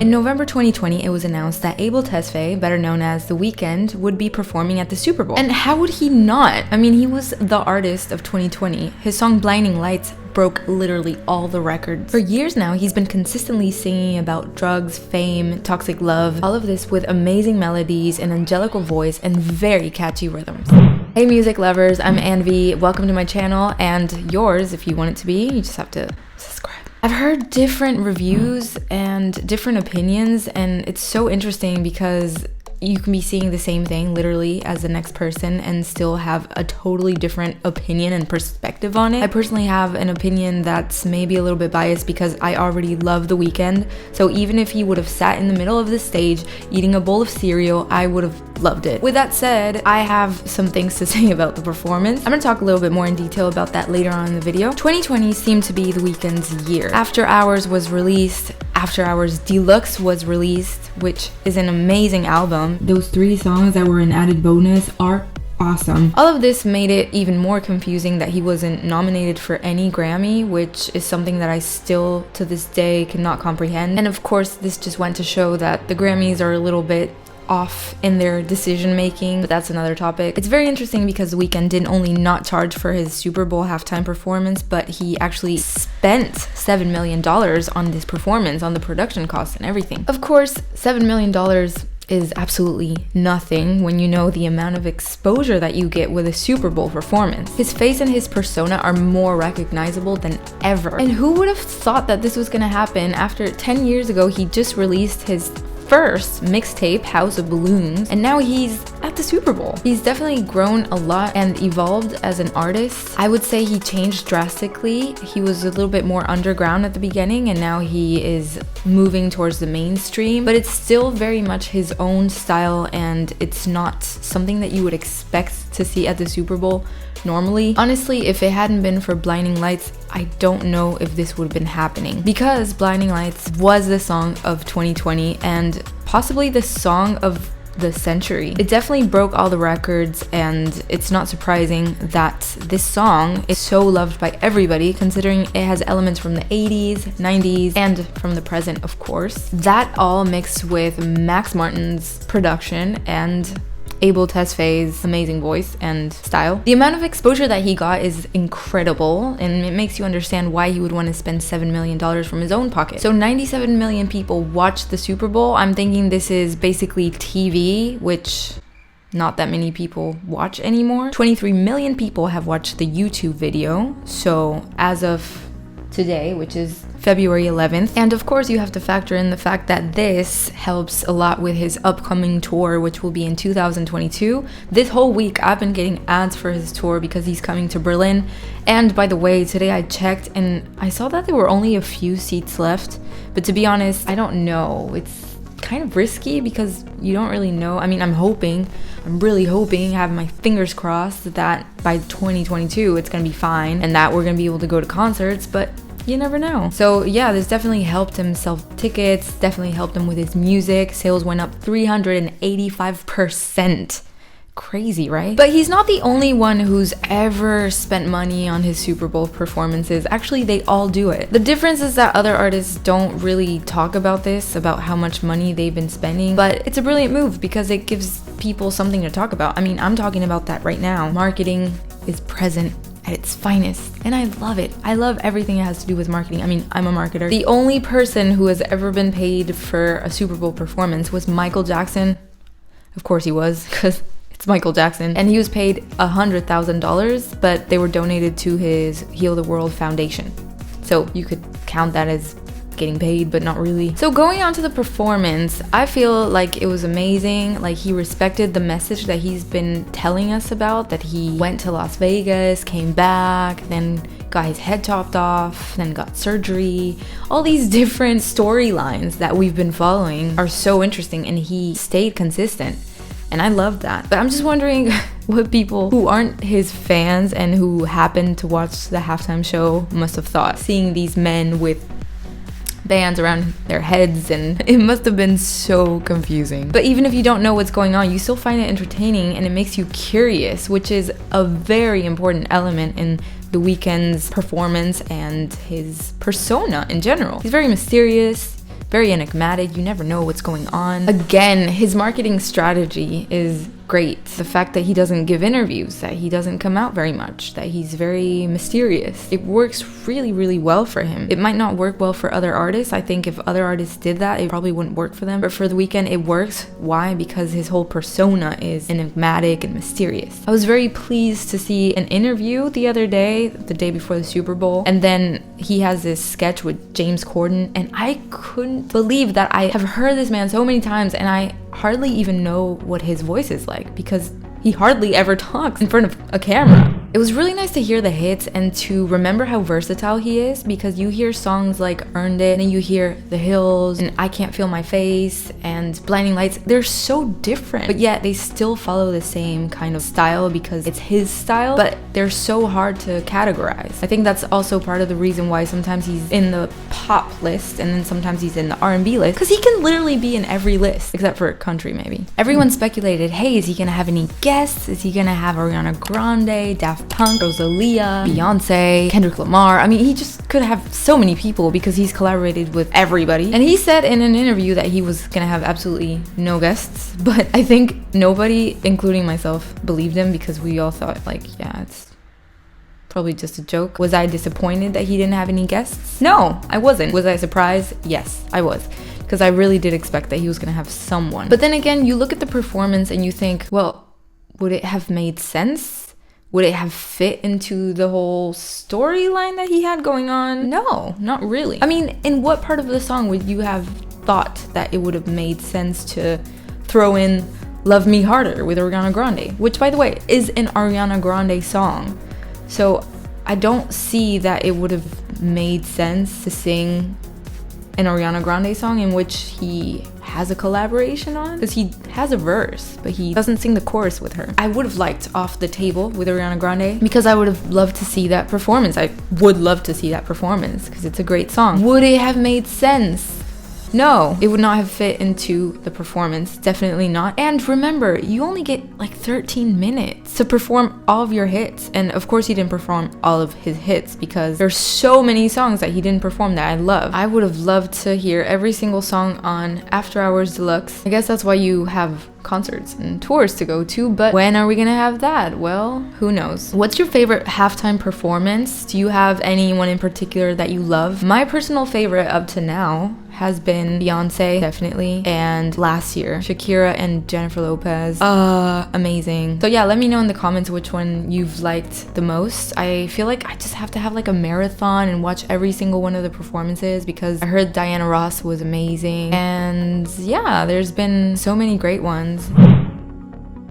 In November 2020, it was announced that Abel Tesfaye, better known as The Weeknd, would be performing at the Super Bowl. And how would he not? I mean, he was the artist of 2020. His song Blinding Lights broke literally all the records. For years now, he's been consistently singing about drugs, fame, toxic love, all of this with amazing melodies, an angelical voice, and very catchy rhythms. Hey music lovers, I'm Anvi. Welcome to my channel, and yours if you want it to be. You just have to subscribe. I've heard different reviews and different opinions, and it's so interesting because you can be seeing the same thing literally as the next person and still have a totally different opinion and perspective on it. I personally have an opinion that's maybe a little bit biased because I already love The Weeknd. So even if he would have sat in the middle of the stage eating a bowl of cereal, I would have loved it. With that said, I have some things to say about the performance. I'm gonna talk a little bit more in detail about that later on in the video. 2020 seemed to be The Weeknd's year. After Hours was released, After Hours Deluxe was released, which is an amazing album. Those 3 songs that were an added bonus are awesome. All of this made it even more confusing that he wasn't nominated for any Grammy, which is something that I still to this day cannot comprehend. And of course, this just went to show that the Grammys are a little bit off in their decision making, but that's another topic. It's very interesting because The Weeknd didn't only not charge for his Super Bowl halftime performance, but he actually spent $7 million on this performance, on the production costs and everything. Of course, $7 million is absolutely nothing when you know the amount of exposure that you get with a Super Bowl performance. His face and his persona are more recognizable than ever. And who would have thought that this was gonna happen after 10 years ago he just released his first mixtape, House of Balloons, and now he's at the Super Bowl. He's definitely grown a lot and evolved as an artist. I would say he changed drastically. He was a little bit more underground at the beginning, and now he is moving towards the mainstream, but it's still very much his own style, and it's not something that you would expect to see at the Super Bowl normally. Honestly, if it hadn't been for Blinding Lights, I don't know if this would have been happening, because Blinding Lights was the song of 2020 and possibly the song of the century. It definitely broke all the records, and it's not surprising that this song is so loved by everybody, considering it has elements from the 80s, 90s, and from the present, of course. That all mixed with Max Martin's production and Abel Tesfaye's amazing voice and style. The amount of exposure that he got is incredible, and it makes you understand why he would want to spend $7 million from his own pocket. So 97 million people watched the Super Bowl. I'm thinking this is basically TV, which not that many people watch anymore. 23 million people have watched the YouTube video. So as of today, which is February 11th. And of course, you have to factor in the fact that this helps a lot with his upcoming tour, which will be in 2022. This whole week, I've been getting ads for his tour because he's coming to Berlin. And by the way, today I checked and I saw that there were only a few seats left. But to be honest, I don't know. It's kind of risky because you don't really know. I mean, I'm really hoping, have my fingers crossed that by 2022 it's gonna be fine and that we're gonna be able to go to concerts, but you never know. So yeah, this definitely helped him sell tickets, definitely helped him with his music. Sales went up 385%. Crazy, right? But he's not the only one who's ever spent money on his Super Bowl performances. Actually, they all do it. The difference is that other artists don't really talk about this, about how much money they've been spending, but it's a brilliant move because it gives people something to talk about. I mean, I'm talking about that right now. Marketing is present at its finest, and I love it. I love everything that has to do with marketing. I mean, I'm a marketer. The only person who has ever been paid for a Super Bowl performance was Michael Jackson. Of course he was, because it's Michael Jackson, and he was paid $100,000, but they were donated to his Heal the World Foundation. So you could count that as getting paid, but not really. So going on to the performance, I feel like it was amazing. Like, he respected the message that he's been telling us about, that he went to Las Vegas, came back, then got his head chopped off, then got surgery. All these different storylines that we've been following are so interesting, and he stayed consistent. And I love that. But I'm just wondering what people who aren't his fans and who happened to watch the halftime show must have thought, seeing these men with bands around their heads, and it must have been so confusing. But even if you don't know what's going on, you still find it entertaining and it makes you curious, which is a very important element in The Weeknd's performance and his persona in general. He's very mysterious, very enigmatic. You never know what's going on. Again, his marketing strategy is great. The fact that he doesn't give interviews, that he doesn't come out very much, that he's very mysterious. It works really, really well for him. It might not work well for other artists. I think if other artists did that, it probably wouldn't work for them. But for The Weeknd, it works. Why? Because his whole persona is enigmatic and mysterious. I was very pleased to see an interview the other day, the day before the Super Bowl, and then he has this sketch with James Corden, and I couldn't believe that I have heard this man so many times and I hardly even know what his voice is like, because he hardly ever talks in front of a camera. It was really nice to hear the hits and to remember how versatile he is, because you hear songs like Earned It, and then you hear The Hills and I Can't Feel My Face and Blinding Lights. They're so different, but yet they still follow the same kind of style because it's his style, but they're so hard to categorize. I think that's also part of the reason why sometimes he's in the pop list and then sometimes he's in the R&B list, because he can literally be in every list except for country maybe. Everyone speculated, hey, is he gonna have any guests? Is he gonna have Ariana Grande, Daft Punk, Rosalia, Beyonce, Kendrick Lamar? I mean, he just could have so many people because he's collaborated with everybody. And he said in an interview that he was gonna have absolutely no guests, but I think nobody, including myself, believed him, because we all thought like, yeah, it's probably just a joke. Was I disappointed that he didn't have any guests? No, I wasn't. Was I surprised? Yes, I was, because I really did expect that he was gonna have someone. But then again, you look at the performance and you think, well, would it have made sense? Would it have fit into the whole storyline that he had going on? No, not really. I mean, in what part of the song would you have thought that it would have made sense to throw in Love Me Harder with Ariana Grande, which, by the way, is an Ariana Grande song. So I don't see that it would have made sense to sing an Ariana Grande song in which he has a collaboration on, because he has a verse but he doesn't sing the chorus with her. I would have liked Off the Table with Ariana Grande, because I would have loved to see that performance. I would love to see that performance because it's a great song. Would it have made sense? No, it would not have fit into the performance. Definitely not. And remember, you only get like 13 minutes to perform all of your hits. And of course he didn't perform all of his hits, because there's so many songs that he didn't perform that I love. I would have loved to hear every single song on After Hours Deluxe. I guess that's why you have concerts and tours to go to, but when are we gonna have that? Well, who knows. What's your favorite halftime performance? Do you have anyone in particular that you love? My personal favorite up to now has been Beyonce, definitely, and last year, Shakira and Jennifer Lopez. Amazing. So yeah, let me know in the comments which one you've liked the most. I feel like I just have to have like a marathon and watch every single one of the performances, because I heard Diana Ross was amazing, and yeah, there's been so many great ones.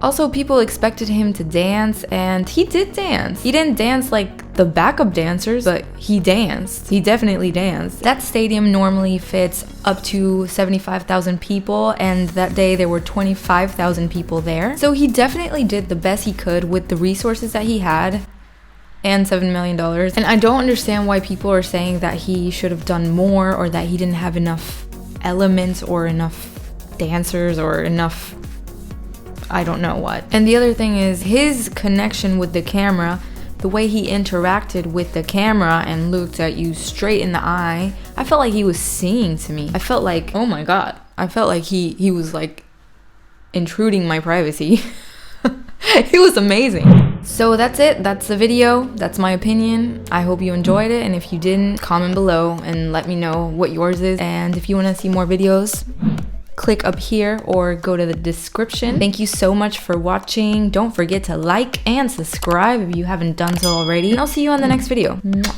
Also, people expected him to dance, and he did dance. He didn't dance like the backup dancers, but he danced. He definitely danced. That stadium normally fits up to 75,000 people, and that day there were 25,000 people there. So he definitely did the best he could with the resources that he had, and $7 million. And I don't understand why people are saying that he should have done more, or that he didn't have enough elements or enough dancers or enough, I don't know what. And the other thing is his connection with the camera, the way he interacted with the camera and looked at you straight in the eye. I felt like he was singing to me. I felt like, oh my god, I felt like he was like intruding my privacy. It was amazing. So that's it. That's the video. That's my opinion. I hope you enjoyed it, and if you didn't, comment below and let me know what yours is. And if you want to see more videos, click up here or go to the description. Thank you so much for watching. Don't forget to like and subscribe if you haven't done so already, and I'll see you on the next video. Mwah.